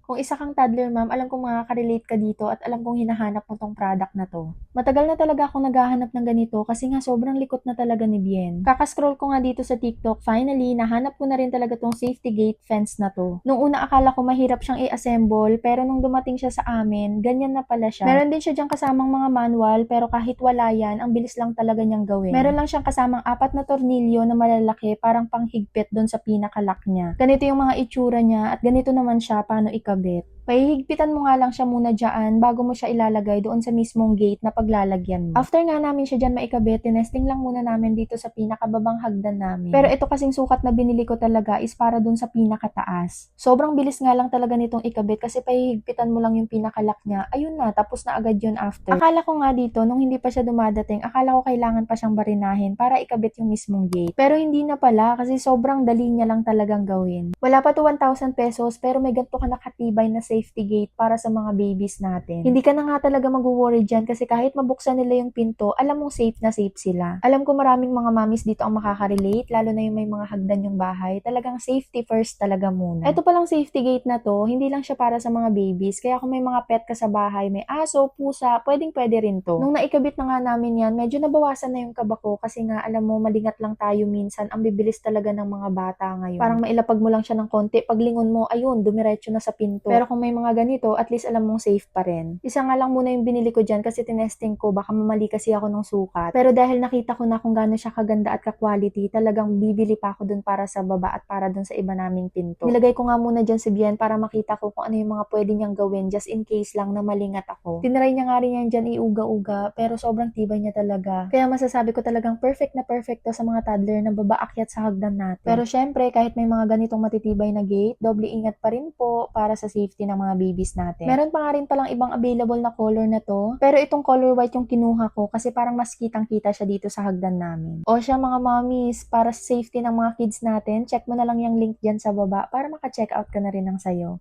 Kung isa kang toddler mom, alam kong makaka-relate ka dito at alam kong hinahanap mo 'tong product na 'to. Matagal na talaga akong naghahanap ng ganito kasi nga sobrang likot na talaga ni Bien. Kaka-scroll ko nga dito sa TikTok, finally nahanap ko na rin talaga 'tong safety gate fence na 'to. Nung una akala ko mahirap siyang i-assemble, pero nung dumating siya sa amin, ganyan na pala siya. Meron din siya diyang kasamang mga manual, pero kahit wala yan, ang bilis lang talaga niyang gawin. Meron lang siyang kasamang 4 na tornilyo na malalaki, parang panghigpit doon sa pinaka-lock niya. Ganito yung mga itsura niya at ganito naman siya paano ikabit. Pahihigpitan mo nga lang siya muna dyan bago mo siya ilalagay doon sa mismong gate na paglalagyan mo. After nga namin siya dyan maikabit, tinesting lang muna namin dito sa pinakababang hagdan namin. Pero ito kasing sukat na binili ko talaga is para doon sa pinakataas. Sobrang bilis nga lang talaga nitong ikabit kasi pahihigpitan mo lang yung pinakalock niya. Ayun na, tapos na agad yun after. Akala ko nga dito, nung hindi pa siya dumadating, akala ko kailangan pa siyang barinahin para ikabit yung mismong gate. Pero hindi na pala kasi sobrang dali niya lang talagang gawin. Wala pa to 1,000 pesos pero may ganito ka nakatibay na safety gate para sa mga babies natin. Hindi ka na nga talaga mag-worry dyan kasi kahit mabuksan nila yung pinto, alam mong safe na safe sila. Alam ko maraming mga mommies dito ang makaka-relate, lalo na yung may mga hagdan yung bahay. Talagang safety first talaga muna. Ito palang safety gate na to, hindi lang siya para sa mga babies. Kaya kung may mga pet ka sa bahay, may aso, pusa, pwedeng-pwede rin to. Nung naikabit na nga namin yan, medyo nabawasan na yung kaba ko kasi nga alam mo, malingat lang tayo minsan. Ang bibilis talaga ng mga bata ngayon. Parang mailapag mo lang siya ng konti, paglingon mo, ayun, dumiretso na sa pinto. Pero kung may mga ganito, at least alam mong safe pa rin. Isa nga lang muna yung binili ko dyan kasi tinesting ko, baka mamali kasi ako ng sukat. Pero dahil nakita ko na kung gaano siya kaganda at ka-quality, talagang bibili pa ako dun para sa baba at para dun sa iba naming pinto. Nilagay ko nga muna dyan si Bien para makita ko kung ano yung mga pwede niyang gawin just in case lang na malingat ako. Tinry niya nga rin yan dyan iuga-uga, pero sobrang tibay niya talaga. Kaya masasabi ko talagang perfect na perfect to sa mga toddler na babaakyat sa hagdan natin. Pero syempre, kahit may mga ganitong matitibay na gate, doble ingat pa rin po para sa safety ng mga babies natin. Meron pa nga rin palang ibang available na color na to, pero itong color white yung kinuha ko kasi parang mas kitang-kita siya dito sa hagdan namin. O siya mga mommies, para sa safety ng mga kids natin, check mo na lang yung link dyan sa baba para maka-check out ka na rin ng sayo.